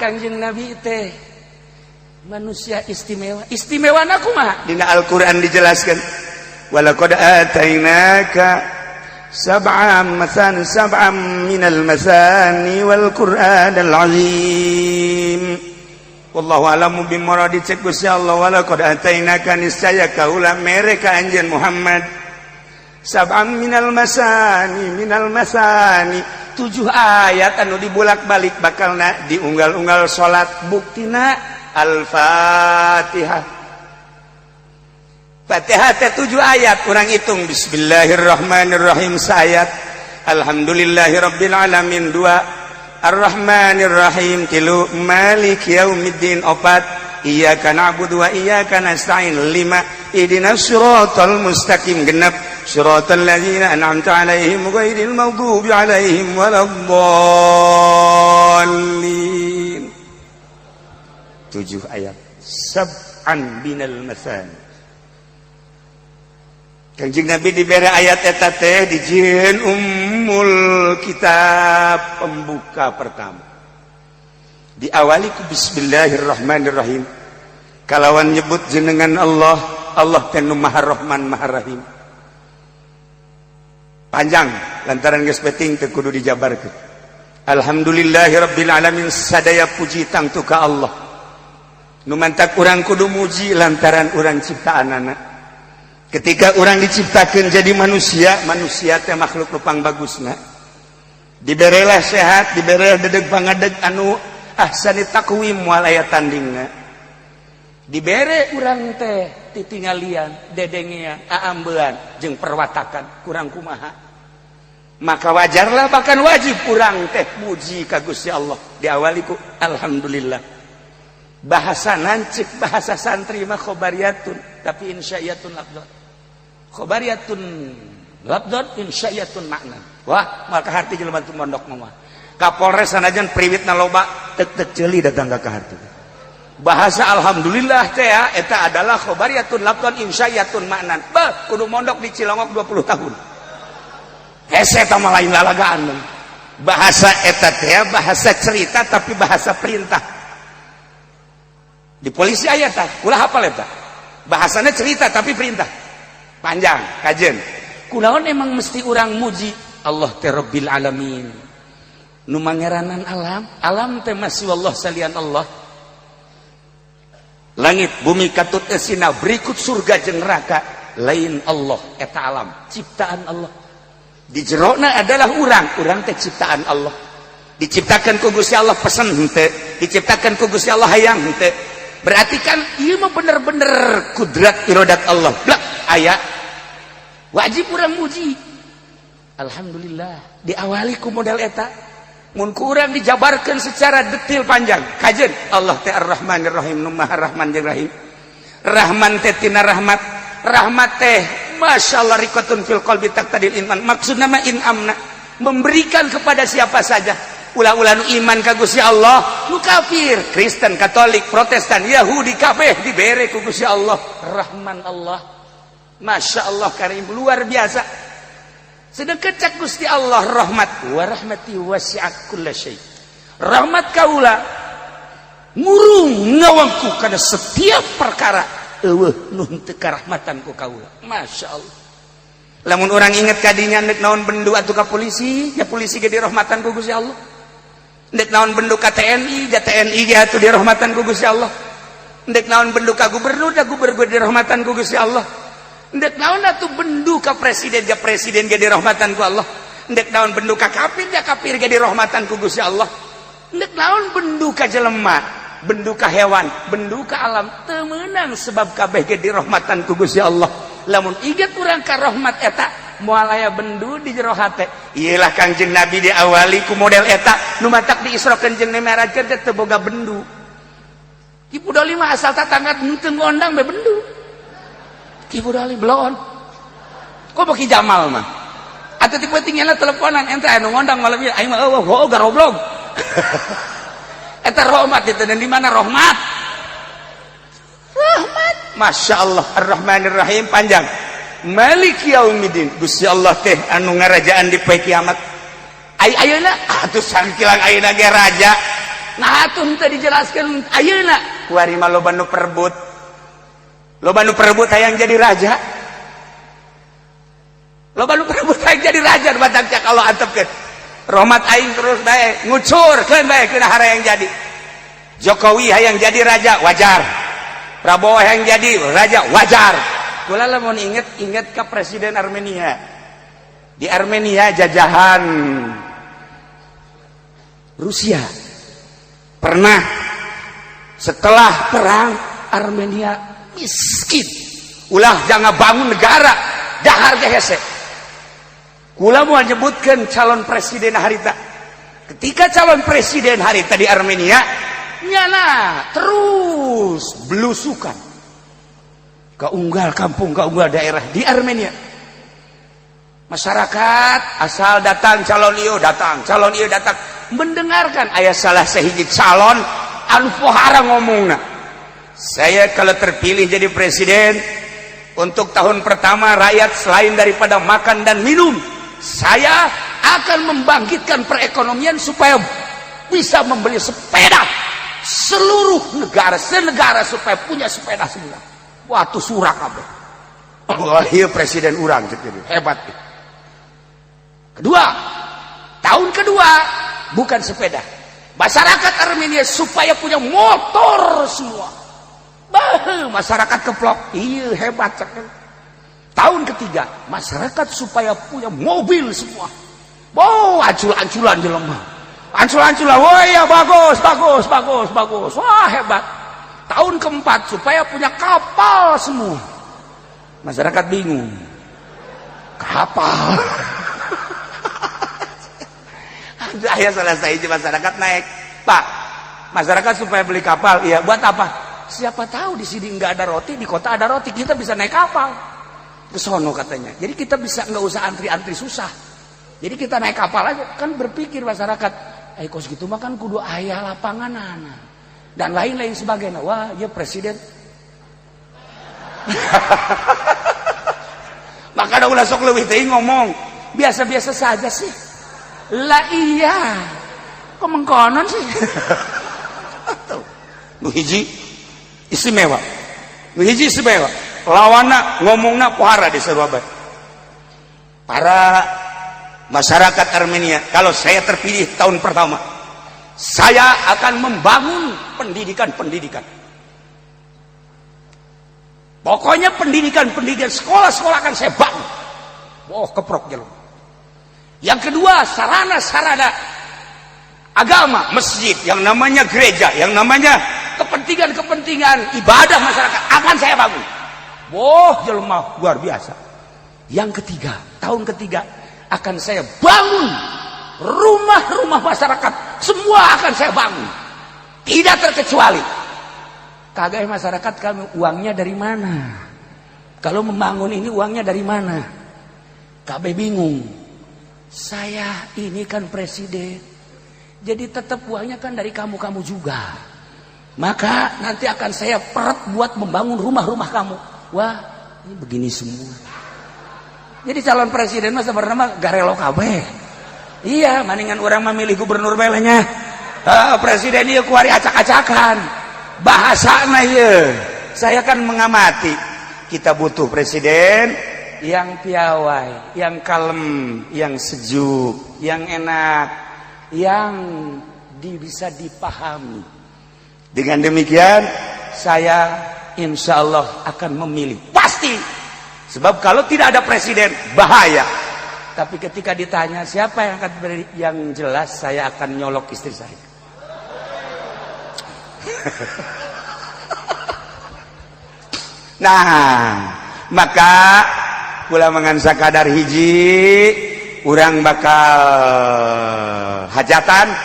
Kangjeng Nabi teh manusia istimewa. Istimewa na kumaha? Dina Al-Qur'an dijelaskan, walaqad atainaka sab'an minal masani wal Qur'anal azim. Wallahu a'lamu bimuradi. Cek Gusti Allah, walaqad atainaka niscaya kaula mere ka anjeun Muhammad sab'an minal masani 7 ayat anu dibulak-balik bakalna diunggal-unggal salat. Buktina Al-Fatihah. Fatihah teh 7 ayat, urang hitung bismillahirrahmanirrahim sayat, alhamdulillahirabbil alamin 2, arrahmanirrahim 3, maliki yaumiddin 4, iyyaka na'budu wa iyyaka nasta'in 5, ihdinas siratal mustaqim 6, siratal ladzina an'amta 'alaihim ghairil maghdubi 'alaihim waladdallin. 7 ayat. Sab'an binal masani. Kanjeng Nabi diberi ayat eta teh dijieun ummul kitab, pembuka pertama. Diawali ku bismillahirrahmanirrahim. Kalawan nyebut jenengan Allah, Allah teh nu Maha Rahman Maha Rahim. Panjang lantaran geus penting teu kudu dijabarkeun. Alhamdulillahirabbil alamin, sadaya puji tangtu ka Allah. Nu mantak urang kudu muji lantaran urang ciptaanana. Ketika orang diciptakan jadi manusia, manusia teh makhluk lupang bagusna. Diberelah sehat, diberelah dedeg pangadeg anu ahsani takwim moal aya tandingna. Dibere urang teh titingalian, dedengean, aambean jeung perwatakan, kurang kumaha. Maka wajarlah bahkan wajib urang teh muji ka Gusti Allah. Diawali ku alhamdulillah. Bahasa nancik, bahasa santri mah khobariyatun, tapi insya'iyatun labdot. Khobariyatun labdot, insya'iyatun makna. Wah, maka harti jelema teu mondok mah. Kapolres sanajan priwitna loba tek-tek ceuli datang ka harti. Bahasa alhamdulillah teh eta adalah khobariyatun labdot, insya'iyatun makna. Bah, kudu mondok di Cilongok 20 tahun. Hese eta mah lain lalagaan. Bahasa eta teh bahasa cerita tapi bahasa perintah. Di polisi ayat tah, ulah hafal eta. Bahasana cerita tapi perintah. Panjang, kajen. Kunaon emang mesti urang muji Allah teh Rabbil alamin. Nu mangeranan alam, alam teh masih wallah salian Allah. Langit bumi katut esina berikut surga jeung neraka, lain Allah eta alam, ciptaan Allah. Di jerona adalah urang teh ciptaan Allah. Diciptakan ku Gusti Allah pesen henteu, diciptakan ku Gusti Allah hayang henteu. Berarti kan ieu mah bener-bener kudrat iradat Allah. Blak aya wajib urang muji. Alhamdulillah diawali ku modal eta. Mun ku urang dijabarkeun secara detil panjang. Kajeun Allah teh Ar-Rahmanir Rahim, nu Maha Rahman jeung Rahim. Rahman teh tina rahmat. Rahmat teh masyaallah riqatun fil qalbi taqtadil iman. Maksudna mah inamna, memberikan kepada siapa saja. Ulah-ulah nu iman ka Gusti Allah, nu kafir, Kristen, Katolik, Protestan, Yahudi kabeh dibere ku Gusti Allah. Rahman Allah. Masya Allah karim, luar biasa. Sedeket cak Gusti Allah rahmat, wa rahmati wasi'at kulla syai. Rahmat kaula ngurung ngawangku kana setiap perkara eueuh nu teu karahmatan ku kaula. Masya Allah. Lamun orang inget kadinya nek naon bendu atuh ka polisi, ya polisi ge dirahmatan ku Gusti Allah. Ndek naon bendu ka TNI, ja TNI ge atuh dirahmatan ku Gusti Allah. Ndek naon bendu ka gubernur, ja gubernur dirahmatan ku Gusti Allah. Ndek naon atuh bendu ka presiden, ja presiden ge dirahmatan ku Allah. Ndek naon bendu ka kafir, ja kafir ge dirahmatan ku Gusti Allah. Ndek naon bendu ka jelema, bendu ka hewan, bendu ka alam, teu meunang sebab kabeh ge dirahmatan ku Gusti Allah. Lamun inget urang ka rahmat eta, moal aya bendu di jero hate. Iyalah Kangjeng Nabi diawali ku model eta, nu matak diisrokeun jeung nemerakeun teh boga bendu. Ki Budali mah asal tatanggat henteu ngondang be bendu. Ki Budali belon. Kok beki Jamal mah? Atuh ti pentingna teleponan ente anu ngondang malam ieu aing mah eueuh garoblog. Eta rahmat itu dan di mana rahmat? Rahmat. Masya Allah Ar-Rahmanir Rahim panjang. Maliki yaumiddin, Gusti Allah teh anu ngarajaan di poe kiamat. Ayeuna atuh sangkilang ayeuna ge raja. nah atun tadi dijelaskan ayeuna kuari mah loba nu perebut hayang jadi raja, loba nu perebut hayang jadi raja batak cak Allah antepkeun rahmat aing terus bae ngucurkeun bae keuna hayang jadi Jokowi hayang jadi raja wajar, Prabowo hayang jadi raja wajar. Kula lamun inget ka presiden Armenia. Di Armenia jajahan Rusia. Pernah setelah perang Armenia miskin. Ulah jangan bangun negara dahar ge hese. Kula mau nyebutkeun calon presiden harita. Ketika calon presiden harita di Armenia nyana terus belusukan ke unggal kampung, ke unggal daerah di Armenia. Masyarakat asal datang calon ieu datang, calon ieu datang, mendengarkan aya salah sahiji calon anu pohara ngomongna. Saya kalau terpilih jadi presiden, untuk tahun pertama rakyat selain daripada makan dan minum, saya akan membangkitkan perekonomian supaya bisa membeli sepeda. Seluruh negara, senegara supaya punya sepeda semua. Wah, tuh surak kabeh. Wah, iya presiden urang jadi hebat. Kedua, tahun kedua bukan sepeda. Masyarakat Armenia supaya punya motor semua. Bah, masyarakat keplok. Iya hebat cek. Tahun ketiga, masyarakat supaya punya mobil semua. Wow, ancul-anculan jelema. Ancul-anculan, wah ya bagus. Wah hebat. Tahun keempat supaya punya kapal semua. Masyarakat bingung. Kapal. Saya selesai masyarakat naik. Pak, masyarakat supaya beli kapal, iya buat apa? Siapa tahu di sini nggak ada roti, di kota ada roti, kita bisa naik kapal. Ke sono katanya. Jadi kita bisa nggak usah antri-antri susah. Jadi kita naik kapal aja. Kan berpikir masyarakat. Kos gitu mah kan kudu aya lapangan dan lain-lain sebagainya. Wah, ya presiden. Maka ada ulah sok leuwih teuing ngomong. Biasa-biasa saja sih. Lah iya. Kok mengkonon sih? Nu hiji istimewa. Lawanna ngomongna pohara di Surabaya. Para masyarakat Armenia, kalau saya terpilih tahun pertama, saya akan membangun pendidikan. Pokoknya pendidikan, sekolah akan saya bangun. Oh, keprok jelema. Yang kedua, sarana agama, masjid, yang namanya gereja, yang namanya kepentingan ibadah masyarakat akan saya bangun. Oh, jelema luar biasa. Yang ketiga, tahun ketiga akan saya bangun rumah-rumah masyarakat, semua akan saya bangun, tidak terkecuali. Kagak masyarakat kami uangnya dari mana? Kalau membangun ini uangnya dari mana? Kagak bingung. Saya ini kan presiden, jadi tetap uangnya kan dari kamu juga. Maka nanti akan saya peret buat membangun rumah-rumah kamu. Wah, ini begini semua. Jadi calon presiden mah sebenarnya garelo kabeh. Iya, maningan orang memilih gubernur belenya. Presiden ieu kuari acak-acakan. Bahasana ieu. Saya kan mengamati. Kita butuh presiden yang piawai, yang kalem, yang sejuk, yang enak, yang bisa dipahami. Dengan demikian, saya insya Allah akan memilih. Pasti. Sebab kalau tidak ada presiden, bahaya. Tapi ketika ditanya siapa yang akan beri, yang jelas saya akan nyolok istri saya. Nah, maka kula mengansa kadar hiji, urang bakal hajatan,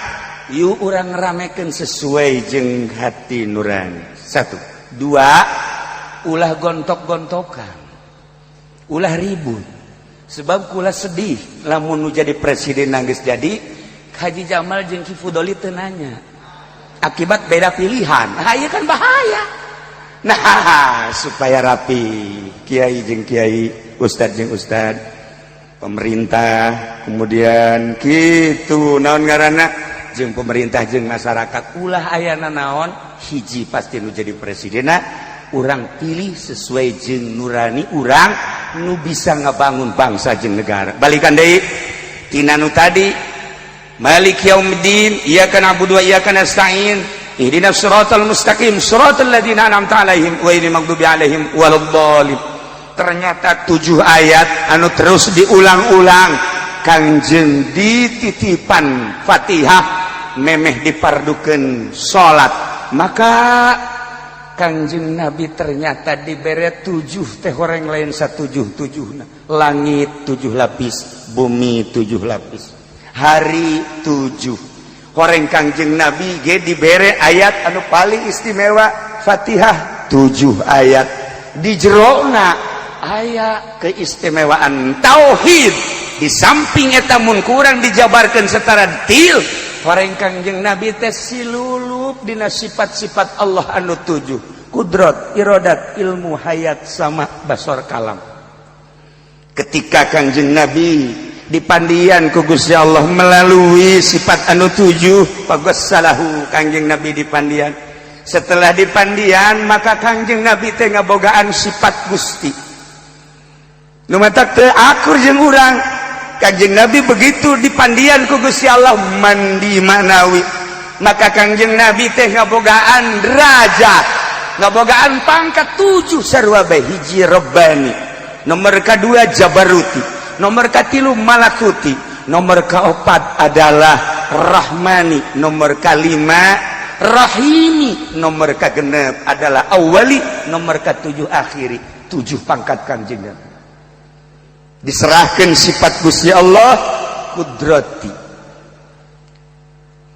yuk urang ngeramekeun sesuai jeung hati nurani. 1, 2, ulah gontok-gontokan. Ulah ribut. Sebab kula sedih lamun nu jadi presiden nangis jadi Haji Jamal jeung Ki Fudoli teu nanya. Akibat beda pilihan. Nah, ieu kan bahaya. Nah, supaya rapi, kiai jeung kiai, ustad jeung ustad, pemerintah, kemudian kitu naon ngaranna jeung pemerintah jeung masyarakat ulah ayana naon hiji pasti nu jadi presidenna urang pilih sesuai jeung nurani urang nu bisa ngabangun bangsa jeung negara. Balikan deui tina nu tadi Malik yaumiddin iyyaka na'budu wa iyyaka nasta'in ihdinas siratal mustaqim siratal ladzina an'amta 'alaihim ghairil maghdubi 'alaihim waladdallin. Ternyata 7 ayat anu terus diulang-ulang Kangjeng dititipan Fatihah memeh dipardukeun salat. Maka Kangjeng Nabi ternyata dibere 7 teh horeng lain satujuh-tujuhna. Langit 7 lapis, bumi 7 lapis, hari 7. Horeng Kangjeng Nabi ge dibere ayat anu paling istimewa Fatihah 7 ayat. Di jerona aya keistimewaan tauhid. Di samping eta mun kurang dijabarkeun secara detail horeng Kangjeng Nabi teh silulup dina sifat-sifat Allah anu 7 kudrat, iradat, ilmu, hayat, sama, basar, kalam. Ketika Kangjeng Nabi dipandian ku Gusti Allah melalui sifat anu 7 pagossalahu Kangjeng Nabi dipandian. Setelah dipandian maka Kangjeng Nabi teh ngabogaan sifat Gusti nu matak teu akur jeung urang. Kangjeng Nabi begitu dipandian ku Gusti Allah mandi manawi maka Kangjeng Nabi teh ngabogaan derajat ngabogaan pangkat 7 sarua bae. Hiji Rabbani, nomor kedua Jabaruti, nomor katilu Malakuti, nomor keempat adalah Rahmani, nomor kelima Rahimi, nomor kegenep adalah Awali, nomor ketujuh Akhiri. 7 pangkat Kangjeng Nabi. Diserahkan sifat Gusti Allah kudrati,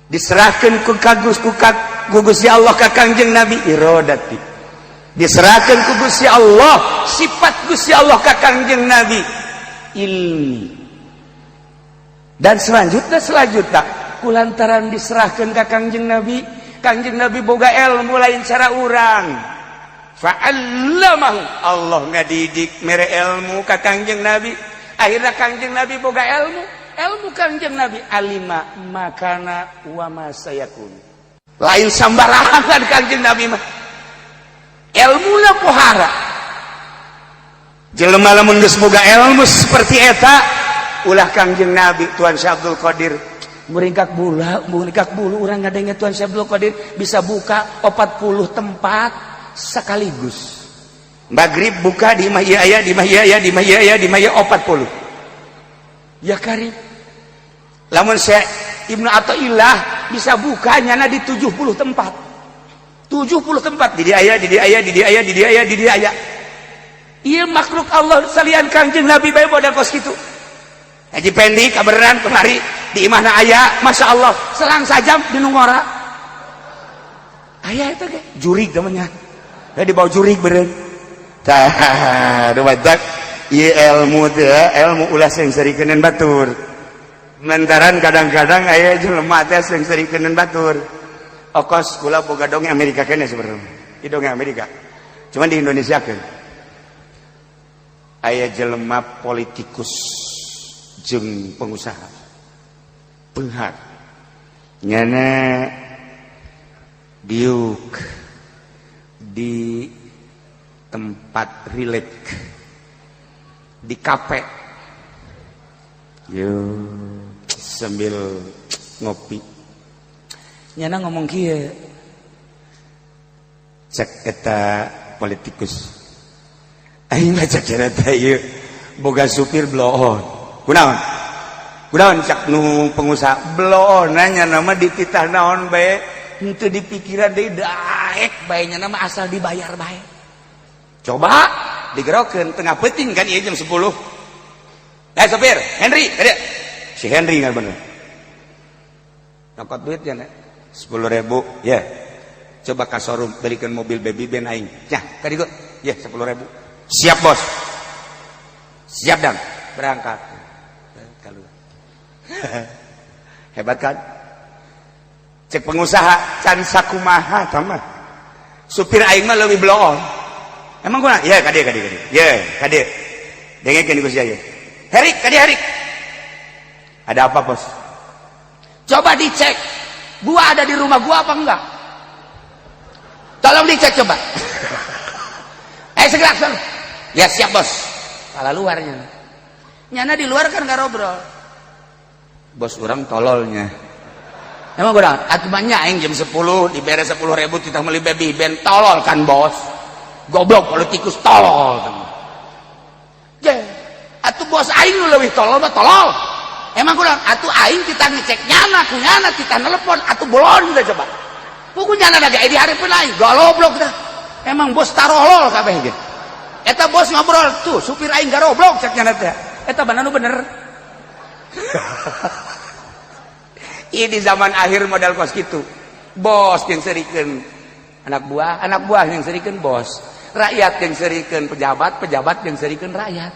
diserahkan ku Gusti Allah ka Kangjeng Nabi iradati, diserahkan ku Gusti Allah sifat Gusti Allah ka Kangjeng Nabi ilmi. Dan selanjutnya kulantaran diserahkan ka Kangjeng Nabi, Kangjeng Nabi boga ilmu lain cara urang. Fa'allamahu, Allah ngadidik mere ilmu ka Kangjeng Nabi. Akhirnya Kangjeng Nabi boga ilmu Kangjeng Nabi alima makana wa ma sayakun. Lain sambarangan Kangjeng Nabi mah ilmuna pohara. Jelema lamun geus boga ilmu seperti eta ulah Kangjeng Nabi Tuan Syekh Abdul Qadir muringkak bulu urang ngadenge Tuan Syekh Abdul Qadir bisa buka 40 tempat sekaligus. Maghrib buka di mah aya di mah aya di mah aya di mah 40. Ya karim. Lamun Syekh Ibnu Athaillah bisa buka nyana di 70 tempat. 70 tempat di dia aya di dia aya di dia aya di dia aya di dia aya. Ieu makhluk Allah salian Kangjeng Nabi bae modal kos kitu. Haji Pendi kabeneran kemari di imahna aya masyaallah selang sajam di nungora. Aya eta ge jurig namanya. Da dibawa jurig beureun. Tah, dumadak ieu ilmu teh ilmu ulah sing sarikeun batur. Mentaran kadang-kadang aya jelema teh sing sarikeun batur. Okos kula boga dongeng Amerika kene sebenarnya. Di dongeng Amerika. Cuman di Indonesia kan. Aya jelema politikus jeung pengusaha. Beunghar. Nyana diuk di tempat rilek di kafe yo sambil ngopi nyana ngomong kieu cek eta politikus aing baca cerita ieu boga supir bloon kunaon cak nu pengusaha bloon nya nama dititah naon bae henteu dipikiran deui daek bae nya nama asal dibayar bae. Coba digerokeun tengah peuting kan ieu jam 10. Sopir, Henry, ada. Si Henry ngan bener. Nokot duit ya nek 10.000 ya. Coba ka showroom belikan mobil baby ben aing. Nya, kadigo. Ya 10.000. Siap, Bos. Siap, Dang. Berangkat. Kaluar. Hebat kan? Cek pengusaha can sakumaha tamah supir aing mah leuwih bloon emang guna ya kade ya kade dengekeun ku sia ya Herik kade Herik ada apa bos coba dicek Gua ada di rumah gua apa enggak? Tolong dicek coba. Segera. Ya siap bos. Pala luarnya. Nyana di luar kan garobrol. Bos orang tololnya. Emang gue atuh nyaing jam 10 dibere 10.000 kita beli baby ben tolol kan bos. Goblok politikus tolol. Je, atuh bos aing nu leuwih tolol mah tolol. Emang gue atuh aing kita ngecek nyana kunyana kita telepon atuh bolon kita coba. Puku nyana da gae di hareupeun aing goblok dah. Emang bos tarolol kabeh ge. Eta bos ngobrol tuh supir aing garoblok cek nyana teh. Eta bener bener. Ini di zaman akhir modal kos gitu. Bos yang serikeun anak buah yang serikeun bos. Rakyat yang serikeun pejabat yang serikeun rakyat.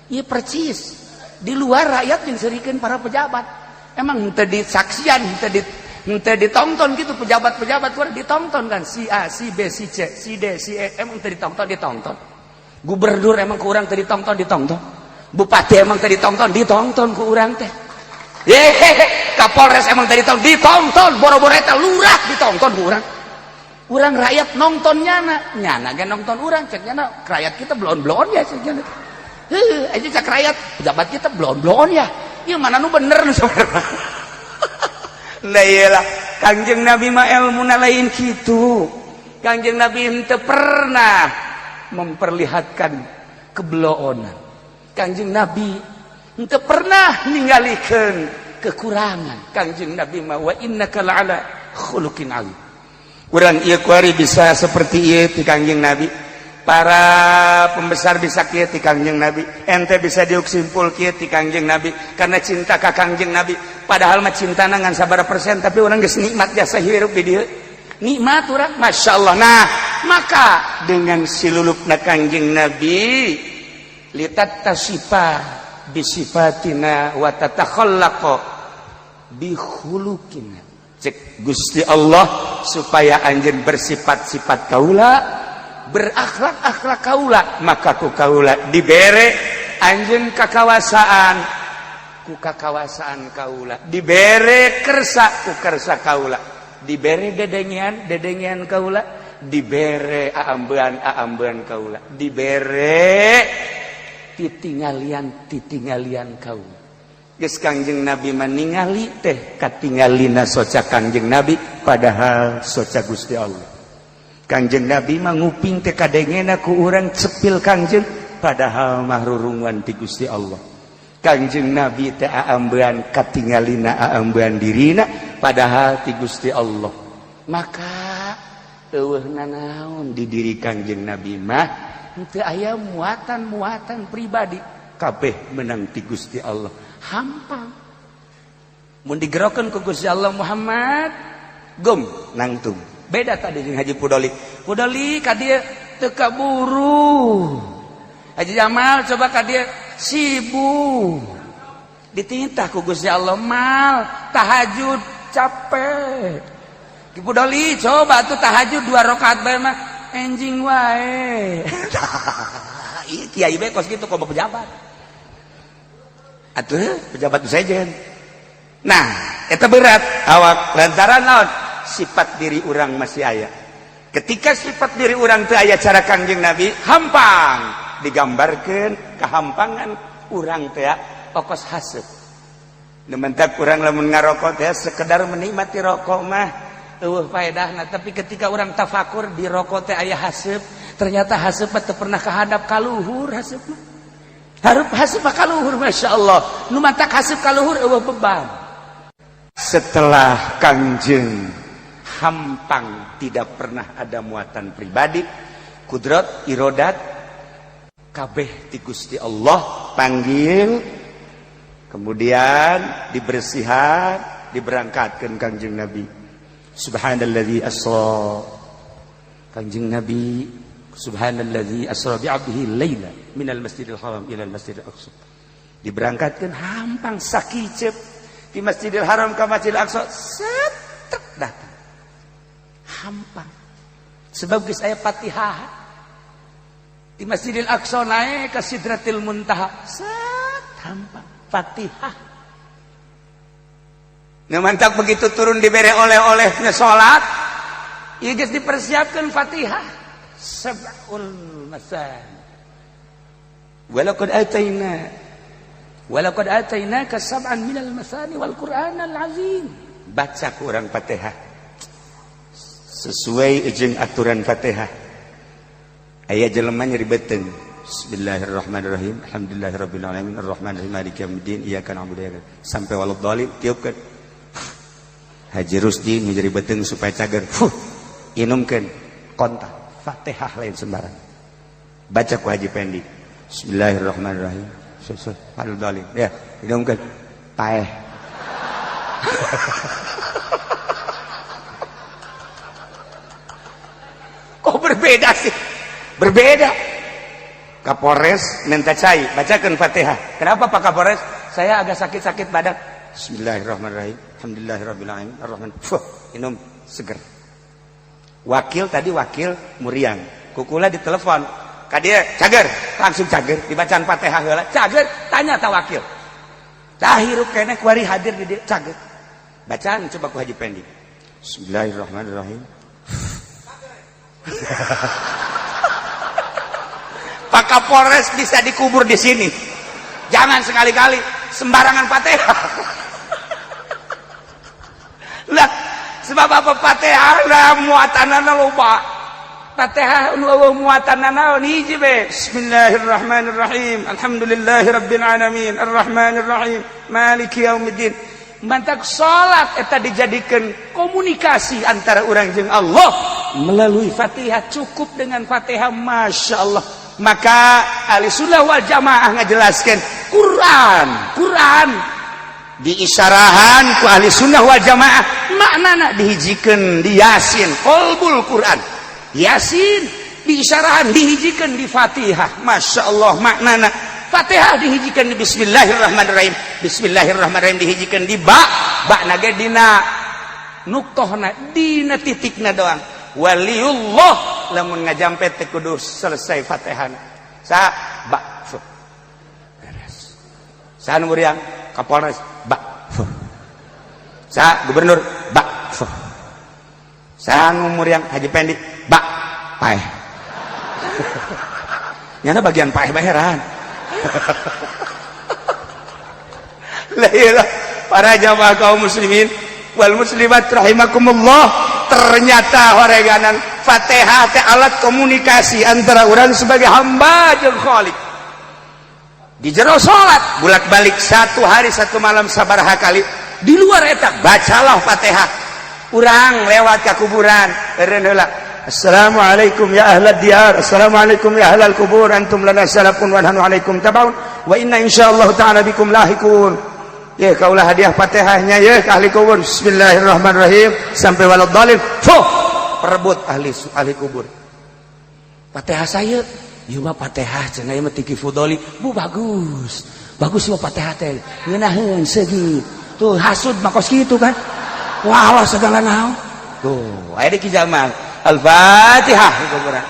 Iya percis. Di luar rakyat yang serikeun para pejabat. Emang henteu disaksian, henteu ditonton gitu pejabat-pejabat kurang ditonton kan si A, si B, si C, si D, si E emang teu ditonton. Gubernur emang ku urang teu ditonton. Bupati emang teu ditonton ku urang teh. Kapolres emang tadi ditonton, boro-boro eta lurah ditonton urang. Urang rakyat nontonnya nyana ge nonton urang cek nyana rakyat kita blon-blon ya cek nyana. Aja cek rakyat pejabat kita blon-blon ya. Ieu mana nu bener nu saudara. Lah iyalah Kangjeng Nabi mah elmuna lain kitu. Kangjeng Nabi henteu pernah memperlihatkan kebloonan. Kangjeng Nabi henteu pernah ningalikeun kekurangan. Kangjeng Nabi mah wa innaka la'ala khuluqin alim. Urang ieu kuari bisa seperti ieu ti Kangjeng Nabi. Para pembesar bisa kieu ti Kangjeng Nabi. Ente bisa diuk simpul kieu ti Kangjeng Nabi karena cinta ka Kangjeng Nabi. Padahal mah cintana ngan sabaraha persen tapi urang geus nikmat jasa hirup di dieu. Nikmat urang masyaallah. Nah, maka dengan silulupna Kangjeng Nabi litattasifa bisifatina wa tatakhallaqa bihulukina. Cek Gusti Allah supaya anjeun bersifat-sifat kaula, berakhlak-akhlak kaula, maka ku kaula dibere anjeun kakawasaan ku kakawasaan kaula, dibere kersa ku kersa kaula, dibere dedengian kaula, dibere aambean kaula, dibere titingalian kau. Geus Kangjeng Nabi meningali teh katinggalina soca Kangjeng Nabi padahal soca Gusti Allah. Kangjeng Nabi mah nguping teh kadengena ku urang cepil Kangjeng padahal mah rurungan ti Gusti Allah. Kangjeng Nabi teh aambean katinggalina aambean dirina padahal ti Gusti Allah. Maka eueuhna naon di diri Kangjeng Nabi mah henteu aya muatan pribadi kabeh menang ti Gusti Allah. Hampang mun digerokeun ku Gusti Allah Muhammad gum nangtung. Beda tadi jeung Haji Pudoli ka dieu teu kaburu. Haji Jamal coba ka dieu sibuk. Ditintah ku Gusti Allah mal tahajud capek. Ki Pudoli coba tuh tahajud 2 rakaat bae mah enjing wae. Kiai bae kos kitu kok pejabat. Atuh pejabat sejen. Nah, eta berat awak lantaran naon? Sifat diri urang masih aya. Ketika sifat diri urang teu aya cara Kangjeng Nabi, hampang digambarkeun kahampangan urang teh okos haseup. Nementak urang lamun ngarokok teh sekedar menikmati rokok mah eueuh faedahna, tapi ketika urang tafakur di rokok teh aya haseup, ternyata haseup teh pernah kahadap ka luhur haseup mah. Hareup haseup ka luhur masyaallah. Nu mantak haseup ka luhur eueuh beban. Setelah Kangjeng hampang tidak pernah ada muatan pribadi, kudrat irodat kabeh ti Gusti Allah panggil, kemudian dibersihan, diberangkatkeun Kangjeng Nabi. Subhanalladzi asra. Kangjeng Nabi subhanalladzi asra bi 'abdihi laila minal masjidil haram ilal masjidil aqsa. Diberangkatkeun hampang sakicep di Masjidil Haram ka Masjidil Aqsa setek datang. Hampang. Sebab geus aya Fatihah. Di Masjidil Aqsa naik ke Sidratil Muntaha. Set hampang. Fatihah. Mantak begitu turun diberi oleh-olehnya sholat, ya geus dipersiapkan Fatihah sab'ul masani. Walaqad atainaka sab'an minal masani wal Qur'anal azim. Baca ku urang Fatihah sesuai jeung aturan Fatihah. Aya jelema nyeribeteun Bismillahirrahmanirrahim. Alhamdulillahirabbil alamin arrahmanirrahim maliki yaumiddin iyyaka na'budu wa iyyaka nasta'in sampai waladhdallin tiupkeun. Haji Rusdi menjadi beteng supaya cager inumkan kontak Fatihah lain sembarang. Baca ku Haji Pendi Bismillahirrahmanirrahim Alhamdulillah ya inumkan paeh. Kok berbeda sih? Berbeda. Kapolres minta cai bacakan Fatihah. Kenapa Pak Kapolres? Saya agak sakit-sakit badan. Bismillahirrahmanirrahim. Alhamdulillahirabbil alamin. Arrahman. Minum seger. Wakil tadi wakil Muriang. Kukula ditelepon. Ka dia cager, langsung cager dibacaan Fatihah heula. Cager tanya ta wakil. Tah hirup keneh kuari hadir di dia cager. Bacaan coba ku Haji Pendi. Bismillahirrahmanirrahim. Pak Kapolres bisa dikubur di sini. Jangan sekali-kali sembarangan Fatihah. Lah sebab apa Fatihah lah muatanana loba. Fatihah nu muatanana hiji be. Bismillahirrahmanirrahim. Alhamdulillahirabbil alamin arrahmanirrahim maliki yaumiddin. Mantak salat eta dijadikan komunikasi antara urang jeung Allah melalui Fatihah. Cukup dengan Fatihah, Masya Allah. Maka Ahlussunnah wal Jamaah ngajelaskeun Quran diisyarahan ku Ahlussunnah wal Jamaah maknana dihijikeun di Yasin qalbul Quran. Yasin diisyarahan dihijikeun di Fatihah. Masya Allah maknana. Fatihah dihijikeun di Bismillahirrahmanirrahim. Bismillahirrahmanirrahim dihijikeun di ba nage dina nuqtohna dina titikna doang. Waliullah lamun ngajampe teh kudu selesai Fatihahna. Sa ba beres. Sa nu Muriang Kapolres ba. Sa gubernur ba. Sa nu Muriang Haji Pendi ba paeh. Nyana bagian paeh baheran. Lah iyalah para jamaah kaum muslimin wal muslimat rahimakumullah. Ternyata horeganan Fatihah teh alat komunikasi antara orang sebagai hamba jeung Khalik. Di jero salat bolak-balik 1 hari 1 malam sabaraha kali. Di luar eta bacalah Fatihah. Urang lewat ka kuburan eureun heula. Assalamualaikum ya ahlad diyar. Assalamualaikum ya ahlal kubur. Antum lana salafun wa nahnu alaikum tabaun. Wa inna insyaallah ta'ala bikum lahikun. Ya kaulah hadiah Fatihahnya ya ke ahli kubur. Bismillahirrahmanirrahim sampai waladhdallin. Perebut ahli kubur. Fatihah saya, ieu mah Fatihah cenah ieu mah tiki fudoli. Bu bagus. Bagus mah Fatihah teh. Ngeunaheun seugit. Tuh hasud mah kos kitu kan. Walah segala naon. Tuh, aya di kijamal. Al-Fatihah kuburan.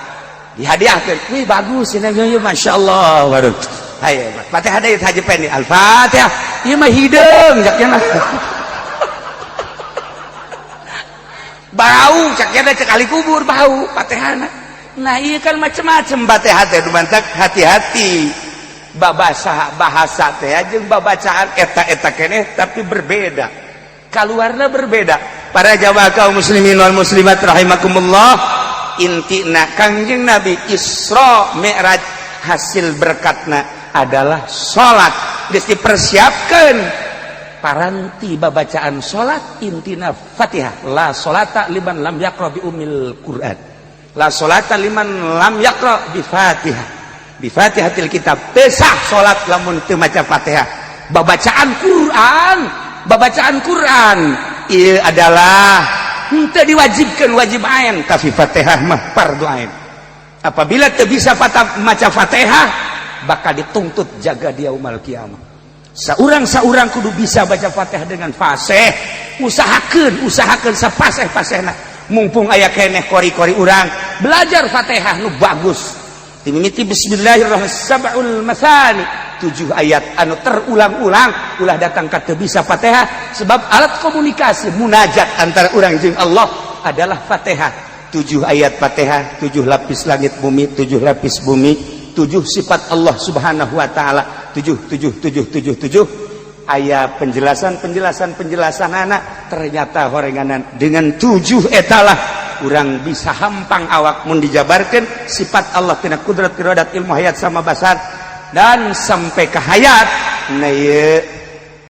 Dihadiahkeun. Wih bagus cenah ieu masyaallah. Waduh. Hayo, Fatihah deui Haji Pendi. Al-Fatihah. Ieu mah hideung jakna. Bau caknya cek ahli kubur bau Fatihahna. Nah, ieu kan macam-macam Fatihah teh dumantak hati-hati. Bahasa teh jeung babacaan eta keneh tapi berbeda. Kaluarna berbeda. Para jamaah kaum muslimin wal muslimat rahimakumullah, intina Kangjeng Nabi Isra Mi'raj hasil berkatna adalah salat. Geus dipersiapkeun paranti babacaan salat intina Fatihah. La salata liman lam yaqra bi ummil Quran. La salata liman lam yaqra bi Fatihah. Bi Fatihatil kitab. Pesah salat lamun teu maca Fatihah. Babacaan Quran ieu adalah henteu diwajibkeun wajib ain, tapi Fatihah mah fardu ain. Apabila teu bisa maca Fatihah bakal dituntut jaga dia yaumul kiamah. Saurang kudu bisa baca Fatihah dengan fasih. Usahakeun sapaseh-pasehna. Mumpung aya keneh kori-kori urang, belajar Fatihah nu bagus. Timimiti bismillahirrahmanirrahim sab'ul masani, 7 ayat anu terulang-ulang ulah datang kata bisa Fatihah sebab alat komunikasi munajat antara orang jeung Allah adalah Fatihah. 7 ayat Fatihah, 7 lapis langit bumi, 7 lapis bumi, 7 sifat Allah subhanahu wa ta'ala, 7 ayat penjelasan anak ternyata horenganan dengan 7 etalah orang bisa hampang awak mun dijabarkan sifat Allah tina kudrat iradat ilmu hayat sama basar dan sampai ke hayat nah